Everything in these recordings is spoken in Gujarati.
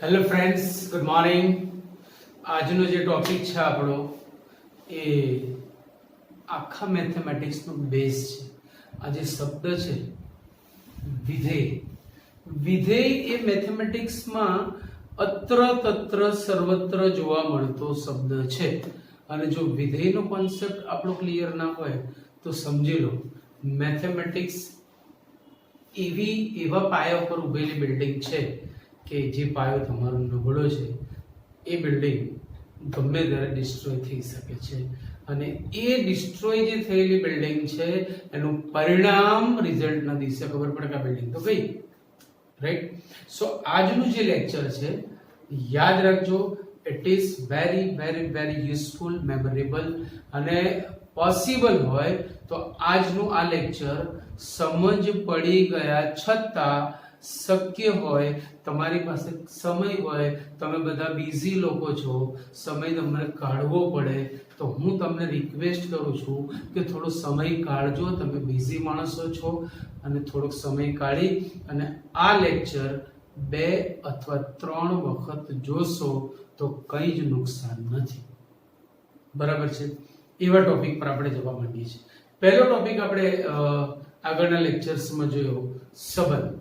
Hello friends, good morning. આજનો જે ટોપિક છે આપણો એ આખા મેથેમેટિક્સનો બેઝ છે. આ જે શબ્દ છે વિધેય, વિધેય એ મેથેમેટિક્સમાં અત્ર તત્ર સર્વત્ર જોવા મળતો શબ્દ છે. અને જો વિધેયનો કોન્સેપ્ટ આપણો ક્લિયર ના હોય તો સમજી લો મેથેમેટિક્સ એવા પાયા પર ઉભેલી બિલ્ડિંગ છે કે જે પાયો તમારો નબળો છે એ બિલ્ડિંગ ગમે ત્યારે ડિસ્ટ્રોય થઈ શકે છે. અને એ ડિસ્ટ્રોય જે થયેલી બિલ્ડિંગ છે એનું પરિણામ રિઝલ્ટના દિવસે ખબર પડે કે આ બિલ્ડિંગ તો ગઈ. રાઈટ? સો આજનું જે લેક્ચર છે યાદ રાખજો, it is very very very useful, memorable, અને પોસિબલ હોય તો આજનું આ લેક્ચર સમજ પડી ગયા છતાં શક્ય હોય, તમારી પાસે સમય હોય, તમે બધા બિઝી લોકો છો, સમય તમને કાઢવો પડે તો હું તમને રિક્વેસ્ટ કરું છું કે થોડો સમય કાઢજો. તમે બિઝી માણસો છો અને થોડોક સમય કાઢી અને આ લેક્ચર 2 અથવા 3 વખત જોશો તો કંઈ જ નુકસાન નથી. બરાબર છે? એવા ટોપિક પર આપણે જવા માંડીએ છીએ. પહેલો ટોપિક આપણે આગળના લેક્ચર્સમાં જોયો સંબંધ.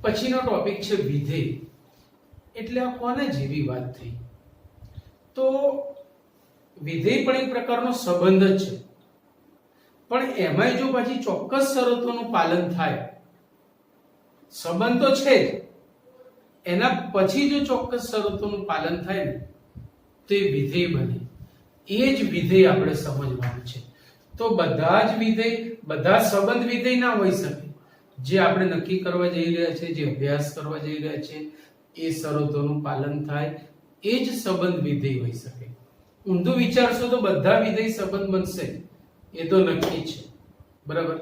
પછીનો ટોપિક છે વિધેય. એટલે આ કોને જેવી વાત થઈ? તો વિધેય પણ એક પ્રકારનો સંબંધ જ છે, પણ એમાંય જો પછી ચોક્કસ શરતોનું પાલન થાય, સંબંધ તો છે જ, એના પછી જો ચોક્કસ શરતોનું પાલન થાય ને તો એ વિધેય બને. એ જ વિધેય આપણે સમજવાનું છે. તો બધા જ વિધેય, બધા સંબંધ વિધેય ના હોઈ શકે. જે આપણે નક્કી કરવા જઈ રહ્યા છે, જે અભ્યાસ કરવા જઈ રહ્યા છે, એ શરતોનું પાલન થાય એ જ સંબંધ વિધેય હોઈ શકે. ઊંધું વિચારશો તો બધા વિધેય સંબંધ બનશે, એ તો નક્કી છે. બરાબર?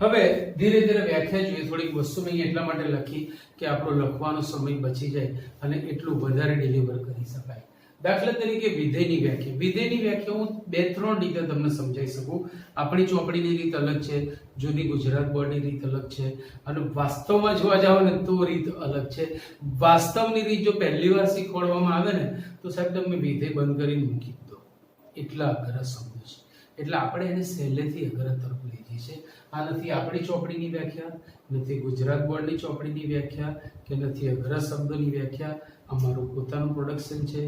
હવે ધીરે ધીરે વ્યાખ્યા જોઈએ. થોડીક વસ્તુ મેં એટલા માટે લખી કે આપણો લખવાનો સમય બચી જાય અને એટલું વધારે ડિલિવર કરી શકાય. દાખલા તરીકે વિધેયની વ્યાખ્યા. વિધેયની વ્યાખ્યા હું 2-3 રીતે તમને સમજાવી શકું. આપણી ચોપડીની રીત અલગ છે, જૂની ગુજરાત બોર્ડની રીત અલગ છે, અને વાસ્તવમાં જોવા જાવ ને તો રીત અલગ છે. વાસ્તવની રીત જો પહેલી વાર શીખવાડવામાં આવે ને તો સાહેબ તમે વિધેય બંધ કરીને મૂકી દો, એટલા અઘરા શબ્દો છે. એટલે આપણે એને સહેલેથી અઘરા તરફ લઈ જઈએ છીએ. આ નથી આપણી ચોપડીની વ્યાખ્યા, નથી ગુજરાત બોર્ડની ચોપડીની વ્યાખ્યા, કે નથી અઘરા શબ્દોની વ્યાખ્યા. અમારું પોતાનું પ્રોડક્શન છે.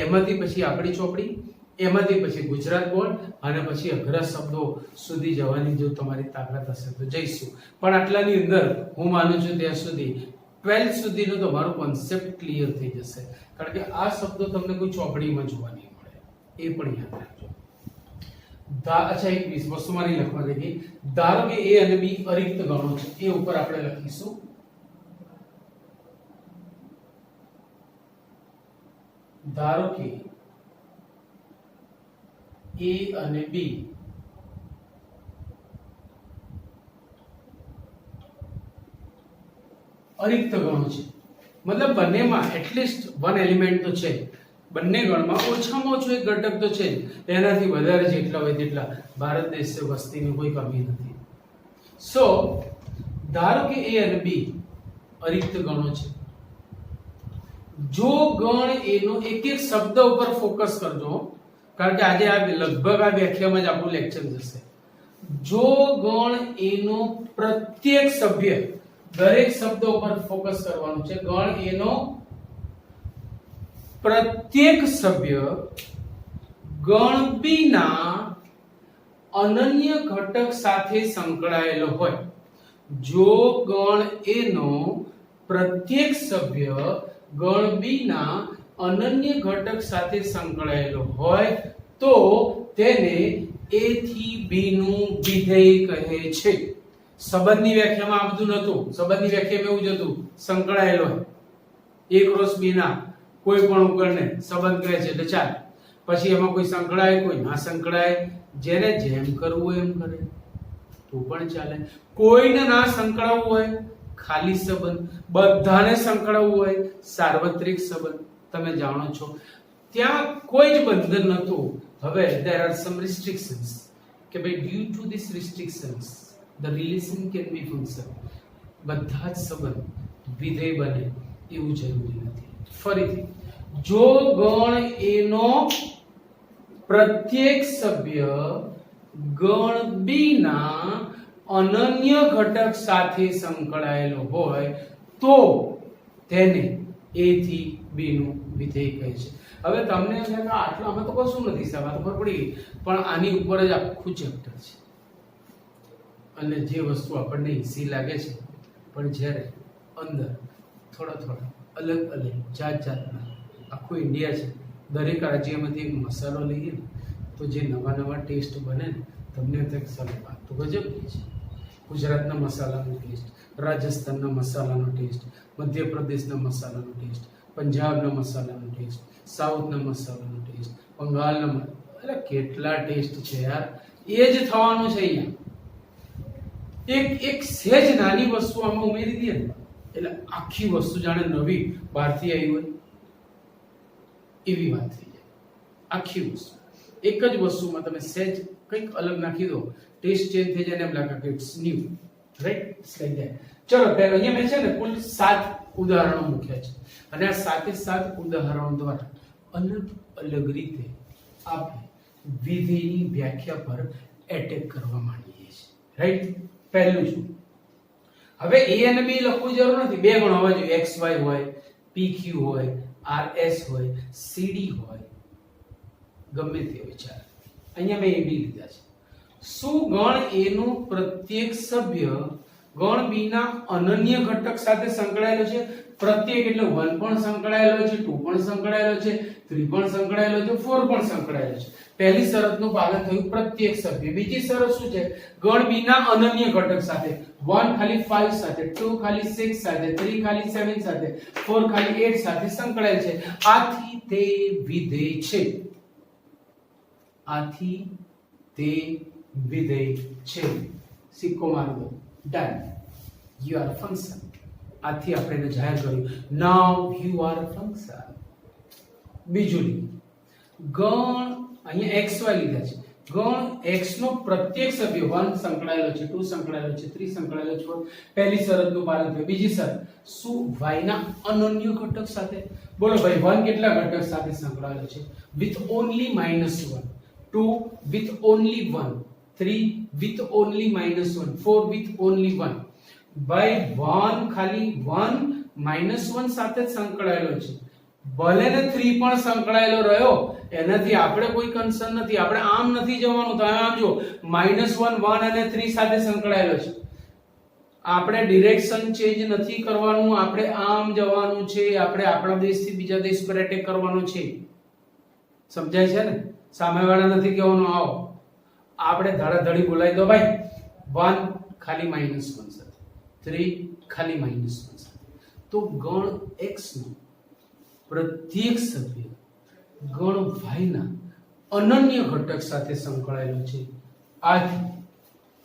એમાંથી પછી આપણી ચોપડી, એમાંથી પછી ગુજરાત બોર્ડ, અને પછી અઘરા શબ્દો સુધી જવાની જો તમારી તાકાત હશે તો જઈશું. પણ આટલાની અંદર હું માનું છું ત્યાં સુધી 12th સુધીનો તમારો કોન્સેપ્ટ ક્લિયર થઈ જશે. કારણ કે આ શબ્દો તમને કોઈ ચોપડીમાં જોવા નહીં મળે, એ પણ યાદ રાખજો. અચ્છા, એક વસ્તુ મારી લખવા રહી ગઈ. ધારો કે એ અને બી અરિક્ત ગણો છે, એ ઉપર આપણે લખીશું ધારો કે એ અને બી અરિક્ત ગણો છે. મતલબ બંનેમાં એટલીસ્ટ વન એલિમેન્ટ તો છે. બંને ગણમાં ઓછામાં ઓછો એક ઘટક તો છે, એનાથી વધારે જેટલા હોય તેટલા. ભારત દેશ છે, વસ્તીની કોઈ કમી નથી. સો ધારો કે એ અને બી અરિક્ત ગણો છે. જો ગણ એનો એક એક શબ્દ ઉપર ફોકસ કરજો, કારણ કે આજે આ લગભગ આ વ્યાખ્યામાં જ આપણું લેક્ચર જશે. જો ગણ એનો પ્રત્યેક સભ્ય, દરેક શબ્દ ઉપર ફોકસ કરવાનું છે. ગણ એનો પ્રત્યેક સભ્ય ગણ બી ના અનન્ય ઘટક સાથે સંકળાયેલો હોય. જો ગણ એનો પ્રત્યેક સભ્ય ગણ બી ના અનન્ય ઘટક સાથે સંકળાયેલો હોય તો તેને a થી b નું વિધેય કહે છે. સંબંધની વ્યાખ્યામાં આ બધું નહોતું. સંબંધની વ્યાખ્યામાં એવું જ હતું, સંકળાયેલો હોય. a ક્રોસ b ના કોઈ પણ ઉપકરણને સંબંધ કહે છે. એટલે ચાલ, પછી એમાં કોઈ સંકળાય, કોઈ ના સંકળાય, જેને જેમ કરવું હોય એમ કરે તો પણ ચાલે. કોઈને ના સંકળાવવું હોય ખાલી સંબંધ, બધાને સંકળાવવું હોય સાર્વત્રિક સંબંધ. તમે જાણો છો ત્યાં કોઈ જ બંધન નહોતું. હવે there are some restrictions કે ભાઈ due to these restrictions the relation can be function. બધા જ સંબંધ વિધેય બને એવું જરૂરી નથી. ફરીથી, જો ગણ A નો પ્રત્યેક સભ્ય ગણ B ના અનન્ય ઘટક સાથે સંકળાયેલો હોય તો તેને A થી B નું વિધેય કહે છે. હવે તમને એમ કે આટલું આમાં તો કશું નથી સાહેબ, આ તો ખબર પડી ગઈ, પણ આની ઉપર જ આખું ચેપ્ટર છે અને જે વસ્તુ આપણને ઈઝી લાગે છે પણ જ્યારે અંદર થોડા અલગ જાત જાતના આખું ઇન્ડિયા છે, દરેક રાજ્યમાંથી એક મસાલો લઈએ ને તો જે નવા ટેસ્ટ બને ને તમને એક સારી વાત તો ગજબની છે. ગુજરાતના મસાલાનો ટેસ્ટ, રાજસ્થાનના મસાલાનો ટેસ્ટ, મધ્યપ્રદેશના મસાલાનો ટેસ્ટ, પંજાબના મસાલાનો ટેસ્ટ, સાઉથના મસાલાનો ટેસ્ટ, બંગાળના, એટલે કેટલા ટેસ્ટ છે યાર. એ જ થવાનું છે અહીંયા. એક સહેજ નાની વસ્તુ આમાં ઉમેરી દઈએ ને એટલે આખી વસ્તુ જાણે નવી બહારથી આવી હોય એવી વાત થઈ જાય. આખી વસ્તુ એક જ વસ્તુમાં તમે સહેજ કંઈક અલગ નાખી દો, ટેસ્ટ ચેન્જ થઈ જાય ને એમ લાગે કે it's new, right? It's like that. ચલો અહીંયા મેં છે ને કુલ 7 ઉદાહરણો મૂક્યા છે અને આ 7 ઉદાહરણો દ્વારા અલગ રીતે આપણે વિધેયની વ્યાખ્યા પર એટેક કરવા માંડીએ છીએ, રાઈટ? પહેલું શું, હવે A અને B લખવું જરૂર નથી, બે ગણ હોવા જોઈએ, XY હોય, PQ હોય, RS હોય, CD હોય, ગમે તે વિચાર. અહીંયા મેં AB લીધા છે. શું ગણ A નું પ્રત્યેક સભ્ય ગણ B ના અનન્ય ઘટક સાથે સંકળાયેલો છે? પ્રત્યેક એટલે 1 પણ સંકળાયેલો છે, 2 પણ સંકળાયેલો છે, 3 પણ સંકળાયેલો છે, 4 પણ સંકળાયેલો છે. પહેલી શરતનું પાલન થયું, પ્રત્યેક સભ્ય. બીજી શરત શું છે? ગણ B ના અનન્ય ઘટક સાથે, 1 ખાલી 5 સાથે, 2 ખાલી 6 સાથે, 3 ખાલી 7 સાથે, 4 ખાલી 8 સાથે સંકળાયેલ છે. આથી તે વિધેય છે. આથી તે વિધેય છે. સિક્કો મારી દો. ડન. You are function. આથી આપણે એને જાહેર કર્યું, નાઉ યુ આર ફંક્શન. બીજું ગણ અહીંયા XY લીધા છે. ગણ X નો પ્રત્યેક સભ્ય 1 સંકળાયેલો છે, 2 સંકળાયેલો છે, 3 સંકળાયેલો છે. પહેલી શરતનું પાલન થયું. બીજી શરત, શું Y ના અનન્ય ઘટક સાથે? બોલો ભાઈ, 1 કેટલા ઘટક સાથે સંકળાયેલો છે? with only -1, 2 with only 1, 3 with only -1, 4 with only 1. ભાઈ 1 ખાલી 1 -1 સાથે જ સંકળાયેલો છે, ભલે ને 3 પણ સંકળાયેલો રહ્યો, એનાથી આપણે કોઈ કન્સર્ન નથી. આપણે આમ નથી જવાનું. તો આમ જો -1, 1 અને 3 સાથે સંકળાયેલો છે. આપણે ડિરેક્શન ચેન્જ નથી કરવાનું, આપણે આમ જવાનું છે. આપણે આપણા દેશથી બીજા દેશ પર એટેક કરવાનો છે. સમજાય છે ને? સામેવાળા નથી કહેવાનું આવો, આપણે ધડાધડી બોલાવી દો ભાઈ. 1 ખાલી -1 સાથે, 3 ખાલી -1 સાથે. તો ગણ X નો પ્રત્યેક સભ્ય ગણ Y ના અનન્ય ઘટક સાથે સંકળાયેલો છે. આથી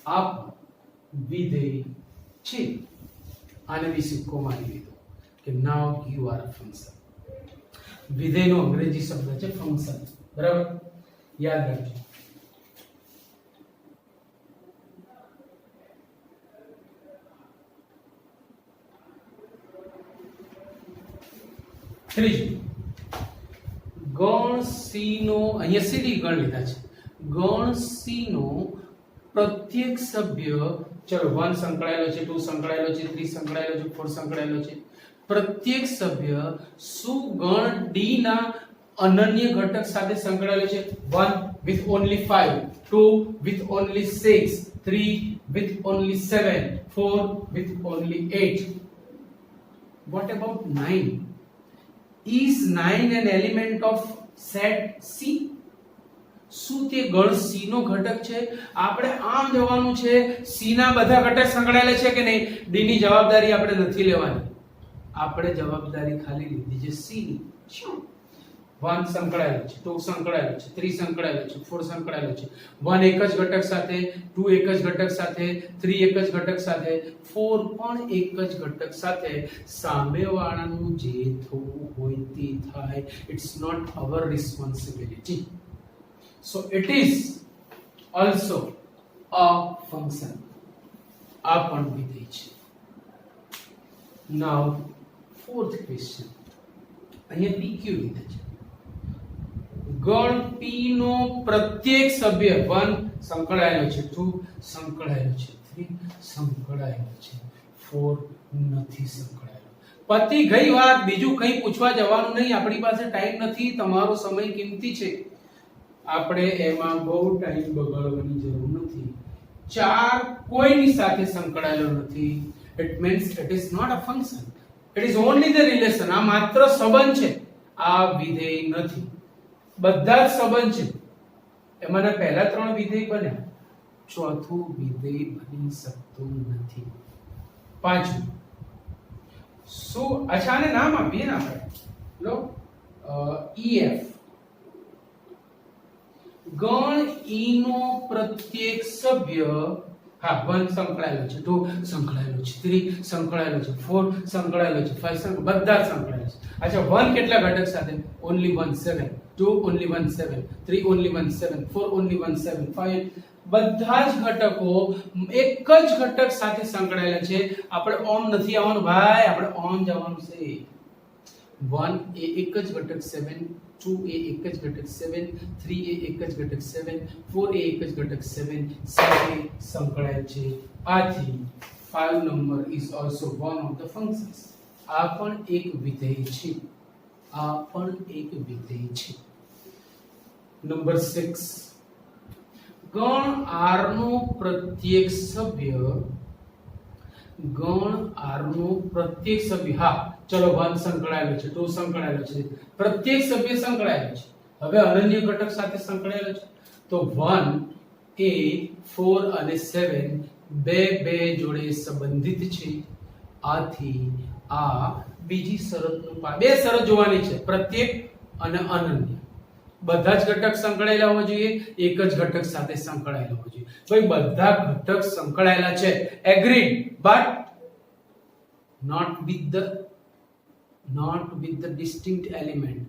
આ વિધેય છે. આને બી સિક્કો મારી દીધો કે નાઉ યુ આર અ ફંક્શન. વિધેયનો અંગ્રેજી શબ્દ છે ફંક્શન. બરાબર? યાદ રાખજો. ત્રીજું, ગણ C નો, અહીંયા CD ગણ લીધા છે. ગણ C નો પ્રત્યેક સભ્ય, ચલો 1 સંકળાયેલો છે, 2 સંકળાયેલો છે, 3 સંકળાયેલો છે, 4 સંકળાયેલો છે. પ્રત્યેક સભ્ય શું ગણ D ના અનન્ય ઘટક સાથે સંકળાયેલો છે? 1 with only 5, 2 with only 6, 3 with only 7, 4 with only 8. What about 9? Is 9 an element of set C? શું તે ગણ C નો ઘટક છે? આપણે આમ જવાનું છે. C ના બધા ઘટક સંકળાયેલા છે કે નહીં? D ની જવાબદારી આપણે નથી લેવાની. આપણે જવાબદારી ખાલી લીધી છે C ની. શું 1 સંકળાયેલો છે, 2 સંકળાયેલો છે, 3 સંકળાયેલો છે, 4 સંકળાયેલો છે. 1 એક જ ઘટક સાથે, 2 એક જ ઘટક સાથે, 3 એક જ ઘટક સાથે, 4 પણ એક જ ઘટક સાથે. સામેવાળાનું જે થવું હોય તે થાય. It's not our responsibility. So it is also a function. આ પણ વિધેય છે. Now ફોર્થ ક્વેશ્ચન અહીંયા પી કેવી રીતે છે? ગણ પી નો પ્રત્યેક સભ્ય 1 સંકળાયેલો છે, 2 સંકળાયેલો છે, 3 સંકળાયેલો છે, 4 નથી સંકળાયેલો. પતિ ગઈ વાત, બીજું કંઈ પૂછવા જવાનું નહીં. આપણી પાસે ટાઈમ નથી, તમારો સમય કિંમતી છે. આપણે એમાં બહુ ટાઈમ બગાડવાની જરૂર નથી. 4 કોઈની સાથે સંકળાયેલો નથી. It means it is not a function. It is only the relation. આ માત્ર સંબંધ છે, આ વિધેય નથી. બધા જ સંબંધ છે. એમાંના પહેલા 3 વિધેય બન્યા, ચોથું વિધેય બની શકતું નથી. પાંચમું શું? અચ્છા, આને નામ આપીએ ને આપણે. લો EF. ગણ ઈ નો પ્રત્યેક સભ્ય, હા, 1 સંકળાયેલો છે, 2 સંકળાયેલો છે, 3 સંકળાયેલો છે, 4 સંકળાયેલો છે, 5 બધા જ સંકળાયેલા છે. અચ્છા, 1 કેટલા ઘટક સાથે? ઓન્લી 1 7, 2 ઓન્લી 1 7, 3 ઓન્લી 1 7, 4 ઓન્લી 1 7, 5 બધા જ ઘટકો એક જ ઘટક સાથે સંકળાયેલા છે. આપણે ઓમ નથી આવવાનું ભાઈ, આપણે ઓમ જવાનું છે. 1 એ એક જ ઘટક 7, 2 એ એક જ ઘટક 7, 3 એ એક જ ઘટક 7, 4 એ એક જ ઘટક 7, 7 એ સંકળાયેલ છે. આથી 5 number is also one of the functions. આ પણ એક વિધેય છે, આ પણ એક વિધેય છે. નંબર 6, ગણ R નો પ્રત્યેક સભ્ય, ગણ R નો પ્રત્યેક સભ્ય, હા ચલો 1 સંકળાયેલો છે, 2 સંકળાયેલો છે, પ્રત્યેક સભ્ય સંકળાયેલો છે. હવે અનન્ય ઘટક સાથે સંકળાયેલો છે, તો 1 એ 4 અને 7 બે જોડે સંબંધિત છે. આથી આ બીજી શરતનું બે શરત જોવાની છે, પ્રત્યેક અને અનન્ય. બધા જ ઘટક સંકળાયેલા હોવા જોઈએ, એક જ ઘટક સાથે સંકળાયેલા હોવા જોઈએ. ભાઈ બધા ઘટક સંકળાયેલા છે, agreed, but not with the distinct element.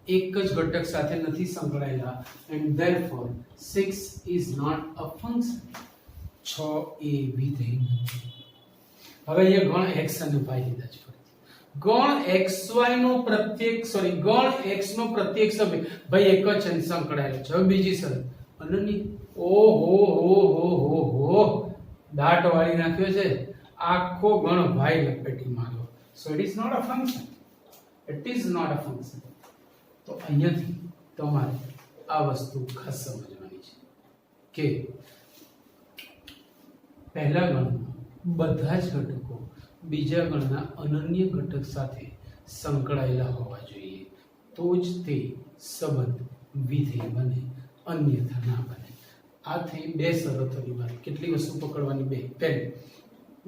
એક જ ઘટક સાથે નથી સંકળાયેલા, and therefore 6 is not a function. 6 એ વિધેય નથી. હવે અહીંયા ગણ x અને y લીધા છે. ગણ xy નો પ્રત્યેક ગણ x નો પ્રત્યેક સભ્ય, ભાઈ એક જ છે સંકળાયેલો છે. હવે બીજી શરત અનન્ય. ઓહો હો હો હો હો, દાટ વાળી નાખ્યો છે, આખો ગણ y લપેટી માર્યો. So it is not a function. It is not a function. તો અહીંયાથી તમારે આ વસ્તુ ખાસ સમજવાની છે કે પહેલા ગણમાં બધા જ ઘટકો બીજા ગણના અનન્ય ઘટક સાથે સંકળાયેલા હોવા જોઈએ, તો જ તે સંબંધ વિધેય બને, અન્યથા ના બને. આ થઈ બે શરતોની વાત. કેટલી વસ્તુ પકડવાની? બે. પહેલું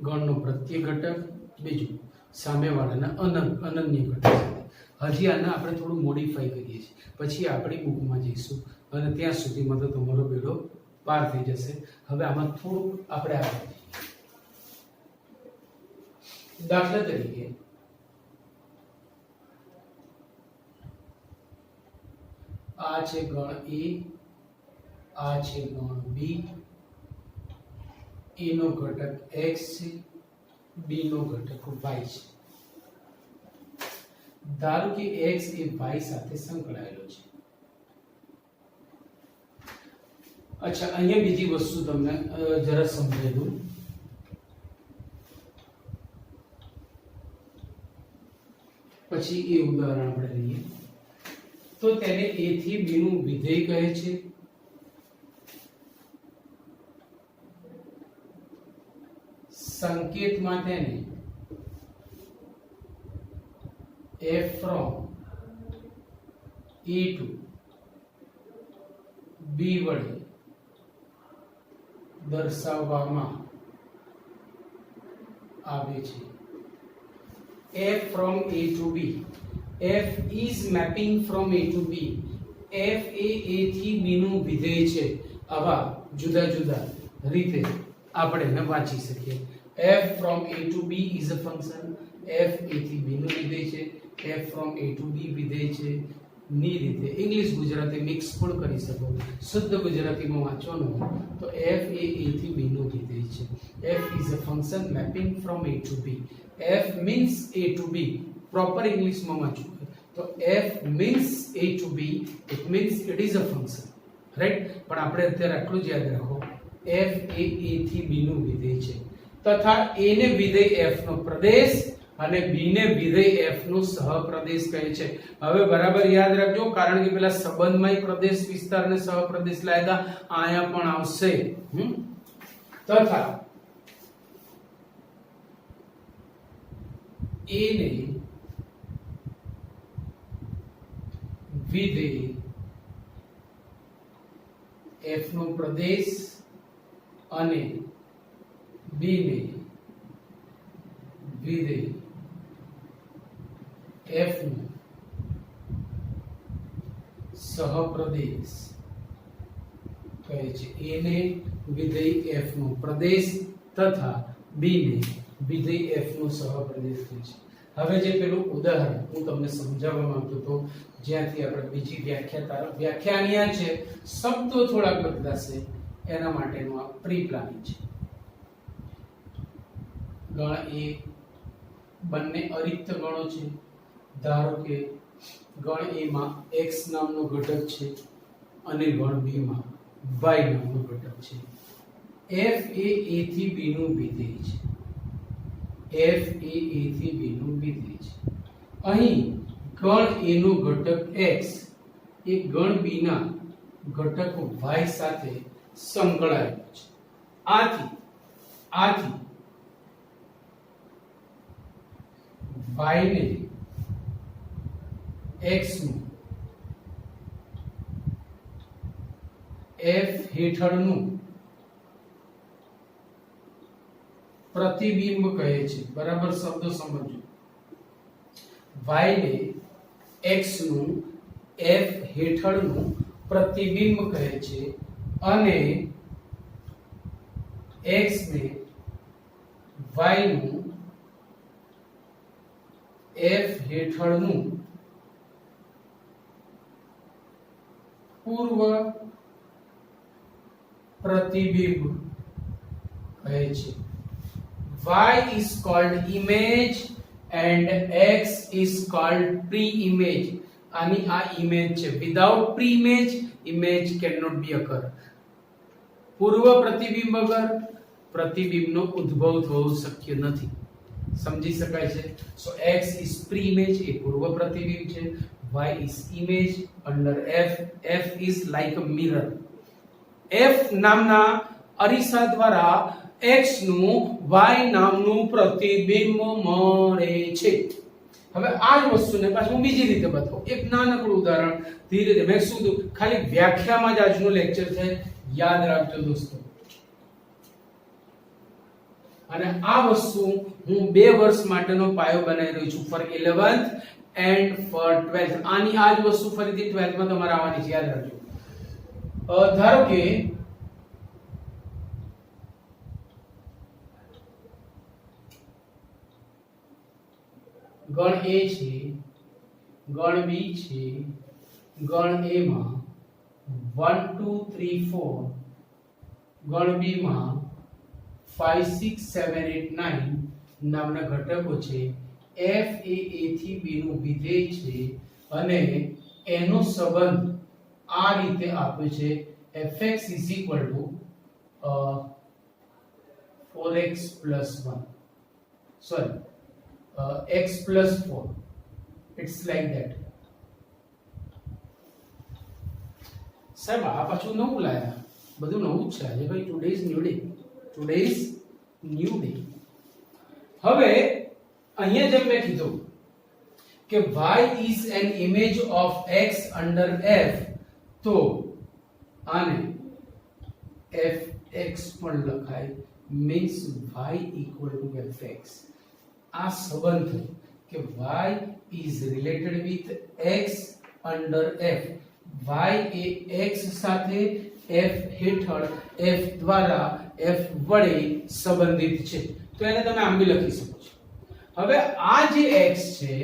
ગણનો પ્રત્યેક ઘટક, બીજું સામેવાળાના અનન્ય ઘટક સાથે. હજી આને આપણે થોડું મોડિફાઈ કરીએ છીએ, પછી આપણી બુકમાં જઈશું અને ત્યાં સુધીમાં તો તમારો બેડો પાર થઈ જશે. હવે આમાં થોડુંક આપણે આગળ જઈએ. દાખલા તરીકે આ છે ગણ A, આ છે ગણ B, A નો ઘટક x છે, B નો ઘટક y છે. ધારો કે x એ y સાથે સંકળાયેલો છે. અચ્છા, અહીંયા બીજી વસ્તુ તમને જરા સમજાવી દઉં. પછી એ ઉદાહરણ આપણે લઈએ તો તેને a થી b નું વિધેય કહે છે. સંકેતમાં તેને f from a to b વડે દર્શાવવામાં આવે છે. f from a to b. f is mapping from a to b. f A a થી b નું વિધેય છે. આવા જુદા જુદા રીતે આપણે એને વાંચી શકીએ. f from a to b is a function. f a થી b નું વિધેય છે. f from a to b વિધેય છે. ની રીતે ઇંગ્લિશ ગુજરાતી મિક્સ પણ કરી શકો. શુદ્ધ ગુજરાતીમાં વાંચવાનું તો f એ a થી b નું વિધેય છે. f is a function mapping from a to b. f means a to b. Proper ઇંગ્લિશમાં વાંચવું હોય તો f means a to b, it means it is a function, right. પણ આપણે અત્યારે આટલું જ યાદ રાખો, f એ a થી b નું વિધેય છે તથા a ને વિધેય f નો પ્રદેશ અને b ને વિધેય f નું સહપ્રદેશ કહે છે. હવે બરાબર યાદ રાખજો, કારણ કે પેલા સંબંધમાં પ્રદેશ વિસ્તાર અને સહપ્રદેશ લાયદા આયા પણ આવશે. તથા a ને વિધેય f નો પ્રદેશ અને b ને વિધેય f નો સહપ્રદેશ કહે છે. a ને વિધેય f નો પ્રદેશ તથા b ને વિધેય f નો સહપ્રદેશ કહે છે. હવે જે પેલું ઉદાહરણ હું તમને સમજાવવા માંગતો હતો, જ્યાંથી આપણે બીજી વ્યાખ્યા અહીંયા છે, શબ્દો થોડાક બદલાશે, એના માટેનું આ પ્રી પ્લાનિંગ છે. ગણ એ બંને અરિક્ત ગણો છે. ધારો કે ગણ એ માં x નામનો ઘટક છે અને ગણ b માં y નામનો ઘટક છે. f એ a થી b નું વિધેય છે. f એ a થી b નું વિધેય છે. અહીં ગણ a નો ઘટક x એ ગણ b ના ઘટક y સાથે સંકળાયેલો છે. આથી y ને x નું f હેઠળનું પ્રતિબિંબ કહે છે. બરાબર શબ્દો સમજો. y ને x નું f હેઠળનું પ્રતિબિંબ કહે છે અને x ને y નું f હેઠળનું પૂર્વ પ્રતિબિંબ કહે છે. y is called image and x is called pre-image. આની આ ઇમેજ છે. Without pre-image image cannot be occur. પૂર્વ પ્રતિબિંબ વગર પ્રતિબિંબનો ઉદ્ભવ થવો શક્ય નથી. સમજી શકાય છે. સો x is pre-image, એ પૂર્વ પ્રતિબિંબ છે. y is image under f. f is like a mirror. f નામના અરીસા દ્વારા x નું y નામનું પ્રતિબિંબ મળે છે. હવે આ જ વસ્તુને પાછું હું બીજી રીતે બતાવું. એક નાનકડું ઉદાહરણ ધીરે ધીરે મેં શું કીધું, ખાલી વ્યાખ્યામાં જ આજનું લેક્ચર છે, યાદ રાખજો દોસ્તો. અને આ વસ્તુ હું 2 વર્ષ માટેનો પાયો બનાવી રહ્યો છું, four 11th and four 12th. આની આ જ વસ્તુ ફરીથી 12th માં તમારે આવવાની છે, યાદ રાખજો. ધારો કે ગણ a છે, ગણ b છે, ગણ a માં 1 2 3 4, ગણ b માં 5 6 7 8 9 નામના ઘટકો છે. f એ a થી b નું વિધેય છે અને એનો સંબંધ આ રીતે આપ્યો છે. fx = 4x + 1, sorry, x + 4. It's like that. સાહેબ આ પાછું નવું લાયા, બધું નવું જ છે આજે ભાઈ. Today is new day. હવે અહીંયા જેમ મેં કીધું કે y is an image of x under f, તો આને fx પણ લખાય, means y = fx. આ સંબંધ કે y is related with x under f. y A x સાથે f હેઠળ f દ્વારા f વડે સંબંધિત છે, તો એને તમે આમ બી લખી શકો છો. હવે આ જે x છે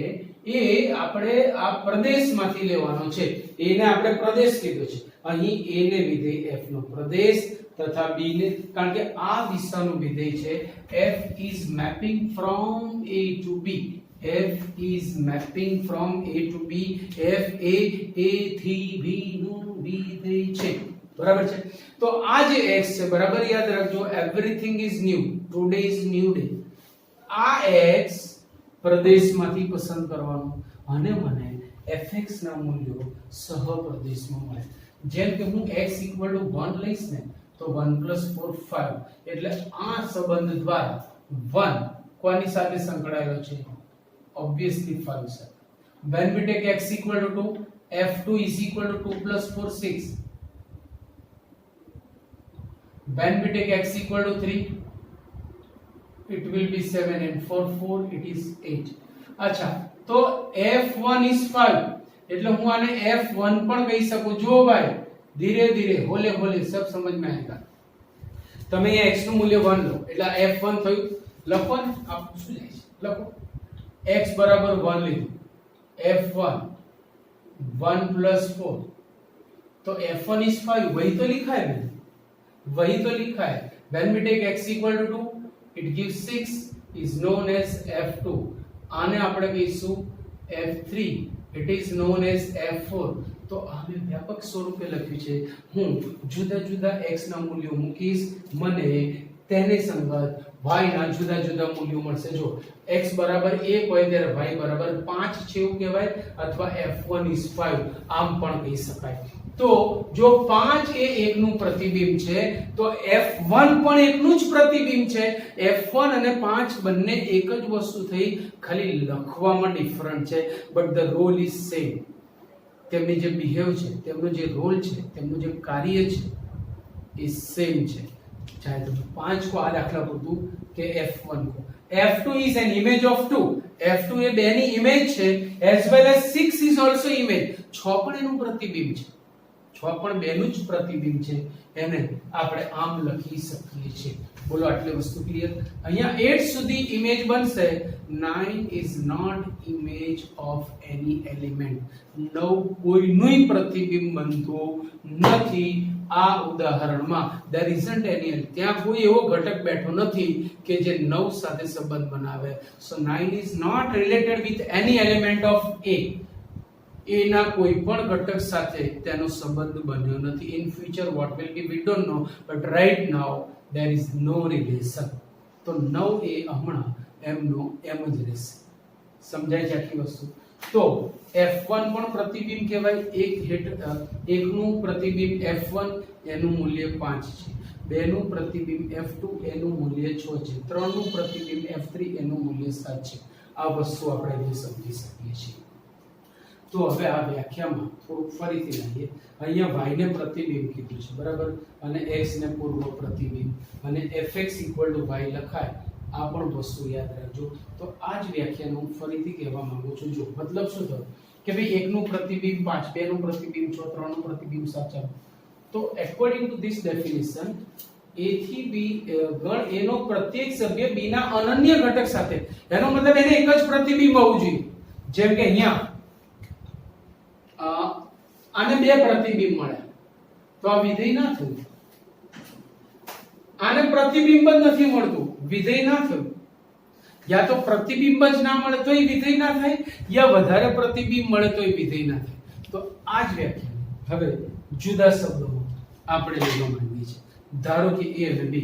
એ આપણે આ પ્રદેશમાંથી લેવાનો છે. એને આપણે પ્રદેશ કીધો છે. અહીં a ને વિધેય f નો પ્રદેશ તથા b ને, કારણ કે આ દિશાનું વિધેય છે f is mapping from a to b. F is mapping from A to B. F A થી B નું વિધેય છે, બરાબર છે. તો આ જે x છે, બરાબર યાદ રાખજો, everything is new, today is new day. આ x પ્રદેશમાંથી પસંદ કરવાનું અને મને fx ના મૂલ્યો સહપ્રદેશમાં મળે. જેમ કે હું x 1 લઈશ ને તો 1 + 4 5, એટલે આ સંબંધ દ્વારા 1 કોની સાથે સંકળાયેલો છે? obviously 5 સાથે. when we take x = 2, f2 = 2 + 4 6. when we take x = 3, it will be 7 and 4 it is 8. અચ્છા, તો f1 is 5, એટલે હું આને f1 પણ કહી શકું. જો ભાઈ ધીરે ધીરે હોલે હોલે સબ સમજ में आएगा. તમે અહીંયા x નું મૂલ્ય 1 લો એટલે f1 થયું. લખો ને, આપ શું જાય છે લખો. x બરાબર 1 લીધું, f1 1 + 4, તો f1 is 5. वही तो लिखा है मैंने, वही तो लिखा है. when we take x = 2, it gives 6 is known as f2. આને આપણે કહીશું f3, it is known as f4. તો આને વ્યાપક સ્વરૂપે લખ્યું છે. હું જુદા જુદા x ના મૂલ્યો મૂકીશ, મને તેને સંગત y ના જુદા જુદા મૂલ્યો મળશે. જો x બરાબર 1 હોય ત્યારે y બરાબર 5 છે એવું કહેવાય, અથવા f1 is 5 આમ પણ કહી શકાય. તો જો 5 એ 1 નું પ્રતિબિંબ છે તો f1 પણ 1 નું જ પ્રતિબિંબ છે. f1 અને 5 બંને એક જ વસ્તુ થઈ, ખાલી લખવામાં ડિફરન્ટ છે, but the role is same. તેમની જે બિહેવ છે, તેમનો જે રોલ છે, તેમનું જે કાર્ય છે એ સેમ છે. ચાहे तो 5 को આ દાખલા પૂરતું કે f1 को f2 is an image of 2. f2 એ બેની ઇમેજ છે, as well as 6 is also image. 6 પણ એનું પ્રતિબિંબ છે, 6 પણ બેનું જ પ્રતિબિંબ છે. એને આપણે આમ લખી શકીએ છીએ. બોલો આટલી વસ્તુ ક્લિયર? અહીંયા 8 સુધી ઇમેજ બનશે. 9 is not image of any element. 9 કોઈનું પ્રતિબિંબ બનતું નથી. આ ઉદાહરણમાં there isn't any, ત્યાં કોઈ એવો ઘટક બેઠો નથી કે જે 9 સાથે સંબંધ બનાવે. so 9 is not related with any element of A. A ના કોઈ પણ ઘટક સાથે તેનો સંબંધ બન્યો નથી. in future what will be we don't know, but right now there is no relation. તો 9 એ હમણાં એમનો એમ જ રહેશે. સમજાય છે આટલી વસ્તુ? તો f1 પણ પ્રતિબિંબ કહેવાય. એકનું પ્રતિબિંબ f1 એનું મૂલ્ય 5 છે, બેનું પ્રતિબિંબ f2 એનું મૂલ્ય 6 છે, ત્રણનું પ્રતિબિંબ f3 એનું મૂલ્ય 7 છે. આ વસ્તુ આપણે અહીં સમજી શકીએ છીએ. તો હવે આ વ્યાખ્યામાં થોડું ફરીથી લઈએ. અહીંયા y ને પ્રતિબિંબ કીધું છે, બરાબર, અને x ને પૂર્વ પ્રતિબિંબ, અને fx = y લખાય. આ પણ વસ્તુ યાદ રાખજો. તો આ જ વ્યાખ્યાને હું ફરીથી કહેવા માંગુ છું. જો મતલબ શું થયો કે ભાઈ એકનું પ્રતિબિંબ 5, બેનું પ્રતિબિંબ 6, ત્રણનું પ્રતિબિંબ 7. તો according to this definition a થી b ગણ a નો પ્રત્યેક સભ્ય b ના અનન્ય ઘટક સાથે, એનો મતલબ એને એક જ પ્રતિબિંબ હોવું જોઈએ. જેમ કે અહીંયા આને બે પ્રતિબિંબ મળ્યા તો આ વિધેય ના થયું. આને પ્રતિબિંબ જ નથી મળતું, વિધેય ના થયું. યા તો પ્રતિબિંબ જ ના મળે તોય વિધેય ના થાય, યા વધારે પ્રતિબિંબ મળે તોય વિધેય ના થાય. તો આ જ વ્યાખ્યા હવે જુદા શબ્દોમાં આપણે લેવા માંગીએ છીએ. ધારો કે a અને b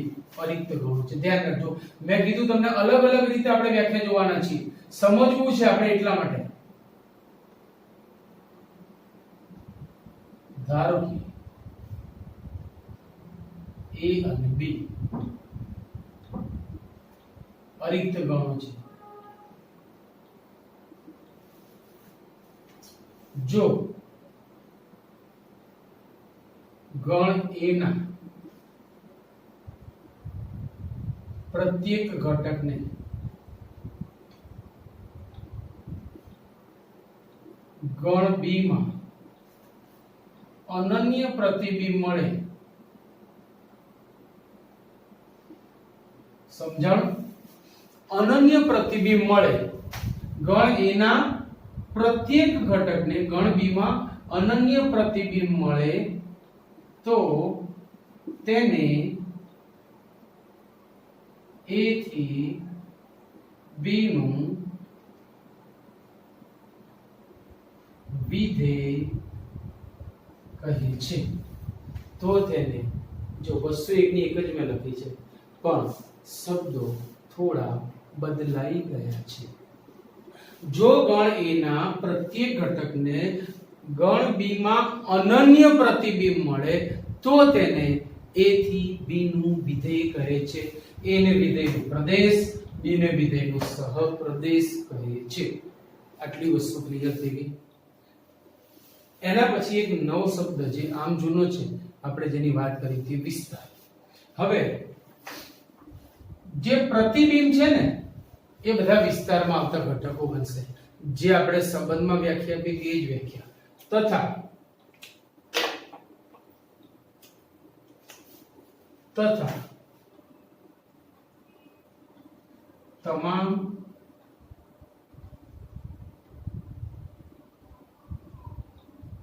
અરિક્ત ગણો છે. ધ્યાન રાખજો, મેં કીધું તમને અલગ અલગ રીતે આપણે વ્યાખ્યા જોવાના છીએ, સમજવું છે આપણે એટલા માટે. ધારો કે a અને b અરિક્ત ગણો છે. જો ગણ a ના પ્રત્યેક ઘટકને ગણ b માં અનન્ય પ્રતિબિંબ મળે. સમજણ? અનન્ય પ્રતિબિંબ મળે. ગણ a ના પ્રત્યેક ઘટકને ગણ b માં અનન્ય પ્રતિબિંબ મળે તો તેને a થી b નું વિધેય કહે છે. તો તેને જો વસ્તુ એકની એક જ મેં લખી છે, પણ શબ્દો થોડા બદલાઈ ગયા છે. જો ગણ A ના પ્રત્યેક ઘટકને ગણ B માં અનન્ય પ્રતિબિંબ મળે તો તેને A થી B નું વિધેય કહે છે. A ને વિધેયનો પ્રદેશ, B ને વિધેયનો સહપ્રદેશ કહે છે. આટલી વસ્તુ ક્લિયર થઈ ગઈ. એના પછી એક નવો શબ્દ જે આમ જૂનો છે, આપણે જેની વાત કરી હતી, વિસ્તાર. હવે જે પ્રતિબિંબ છે ને એ બધા વિસ્તારમાં આવતા ઘટકો બનશે. જે આપણે સંબંધમાં વ્યાખ્યા આપી એ જ વ્યાખ્યા. તથા તમામ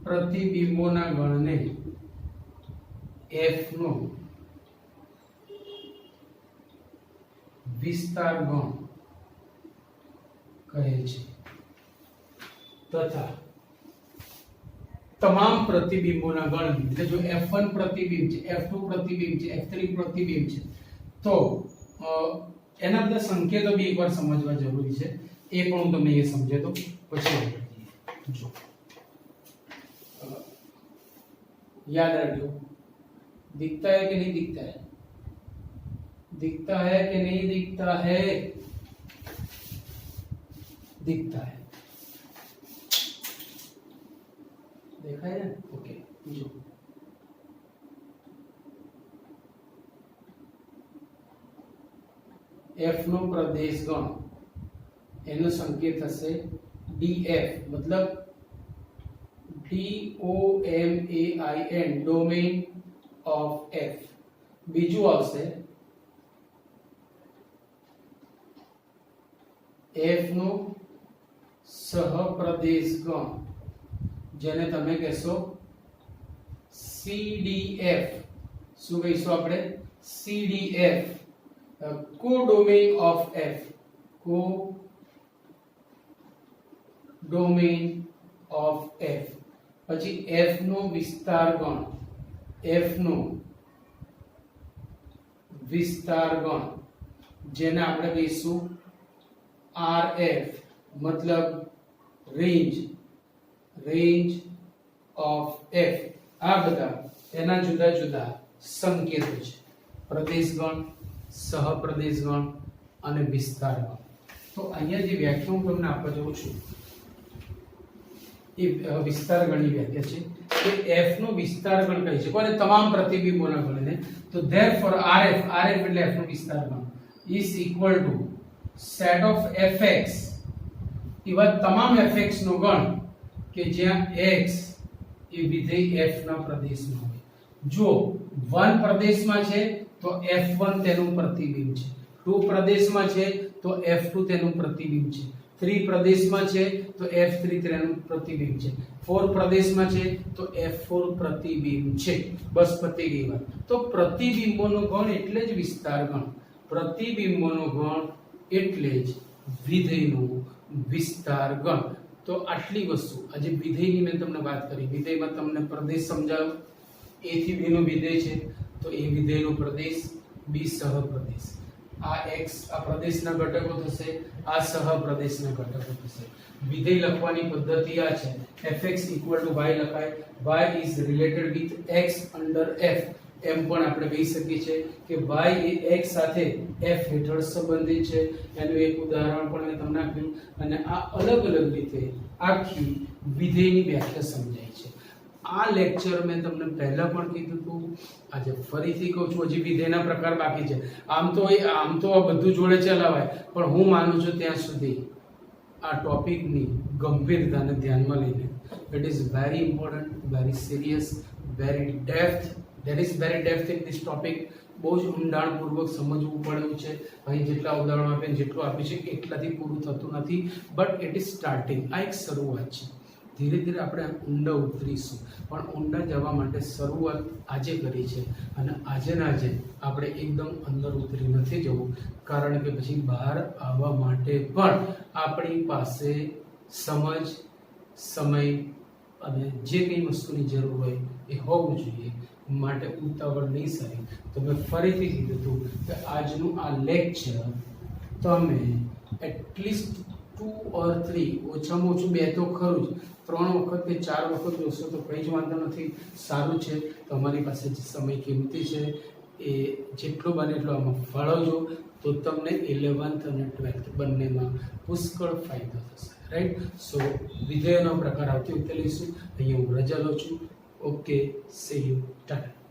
પ્રતિબિંબોના ગણને F નો વિસ્તાર ગણ કહે છે. તથા તમામ પ્રતિબિંબોના ગણ, એટલે જો F1 પ્રતિબિંબ છે, F2 પ્રતિબિંબ છે, F3 પ્રતિબિંબ છે, તો એના બધા સંકેતો બી એકવાર સમજવા જરૂરી છે. એ પણ હું તમને એ સમજાવી દઉં પછી જો याद रखियो. दिखता है कि नहीं दिखता है? दिखता है कि नहीं दिखता है? दिखता है. देखा है ना? ओके. जो F નો પ્રદેશ ગણ એનો સંકેત હશે DF, મતલબ DOMAIN, ડોમેઇન ઓફ F. બીજું આવશે F નો સહપ્રદેશ ગણ, જેને તમે કહેશો CDF. શું કહીશું આપણે? CDF, codomain of F. Codomain of F. પછી F નો વિસ્તાર ગણ, F નો વિસ્તાર ગણ, જેને આપણે કહીશું RF, મતલબ રેન્જ ઓફ F. આ બધા એના જુદા જુદા સંકેતો છે. પ્રદેશ ગણ, સહપ્રદેશ ગણ અને વિસ્તાર ગણ. તો અહીંયા જે વ્યાખ્યા હું તમને આપવા જાઉં છું એ વિસ્તાર ગણની વ્યાખ્યા છે કે F નો વિસ્તાર ગણ કહે છે કોને? તમામ પ્રતિબિંબોના ગણને. તો therefore RF એટલે F નો વિસ્તાર ગણ is equal to set of fx, એવા તમામ fx નો ગણ કે જ્યાં x એ વિધેય f ના પ્રદેશમાં હોય. જો 1 પ્રદેશમાં છે તો f1 તેનું પ્રતિબિંબ છે, 2 પ્રદેશમાં છે તો f2 તેનું પ્રતિબિંબ છે, 3 પ્રદેશમાં છે તો f3 તેનું પ્રતિબિંબ છે, 4 પ્રદેશમાં છે તો f4 પ્રતિબિંબ છે. બસ પતી ગઈ વાત. તો પ્રતિબિંબોનો ગણ એટલે જ વિસ્તાર ગણ, પ્રતિબિંબોનો ગણ એટલે જ વિધેયનો વિસ્તાર ગણ. તો આટલી વસ્તુ આજે વિધેયની મેં તમને વાત કરી. વિધેયમાં તમને પ્રદેશ સમજાવ્યો. a થી b નો વિધેય છે તો a વિધેયનો પ્રદેશ, b સહપ્રદેશ. આ x આ પ્રદેશના ઘટકો થશે, આ સહપ્રદેશના ઘટકો થશે. વિધેય લખવાની પદ્ધતિ આ છે. fx y લખાય, y is related with x under f. એમ પણ આપણે કહી શકીએ છીએ કે y એ x સાથે f હેઠળ સંબંધિત છે. એનું એક ઉદાહરણ પણ મેં તમને આપ્યું. અને આ અલગ અલગ રીતે આખી વિધેયની વ્યાખ્યા સમજાય છે. આ લેક્ચર મેં તમને પહેલા પણ કીધું હતું, આજે ફરીથી કહું છું. હજી વિધેયના પ્રકાર બાકી છે. આમ તો આ બધું જોડે ચલાવાય, પણ હું માનું છું ત્યાં સુધી આ ટોપિકની ગંભીરતાને ધ્યાનમાં લઈને it is very important, very serious, very depth. There is very depth in this topic. બહુ જ ઊંડાણપૂર્વક સમજવું પડ્યું છે. અહીં જેટલા ઉદાહરણો આપ્યા જેટલું આપ્યું છે એટલાથી પૂરું થતું નથી, બટ ઇટ ઇઝ સ્ટાર્ટિંગ. આ એક શરૂઆત છે. ધીરે ધીરે આપણે ઊંડા ઉતરીશું, પણ ઊંડા જવા માટે શરૂઆત આજે કરી છે. અને આજે ને આજે આપણે એકદમ અંદર ઉતરી નથી જવું, કારણ કે પછી બહાર આવવા માટે પણ આપણી પાસે સમજ, સમય અને જે કંઈ વસ્તુની જરૂર હોય એ હોવું જોઈએ, માટે ઉતાવળ નહીં સારી. તો મેં ફરીથી કીધું હતું કે આજનું આ લેક્ચર તમે એટલીસ્ટ 2 or 3, ઓછામાં ઓછું 2 તો ખરું જ, 3 વખત કે 4 વખત જોશો તો કંઈ જ વાંધો નથી. સારું છે, તમારી પાસે જે સમય કિંમતી છે એ જેટલો બને એટલો આમાં ફાળવજો, તો તમને 11th અને 12th બંનેમાં પુષ્કળ ફાયદો થશે. રાઈટ? સો વિધેયનો પ્રકાર આવતી વખતે લઈશું. અહીંયા હું રજા લઉં છું. Okay, C you, Tata.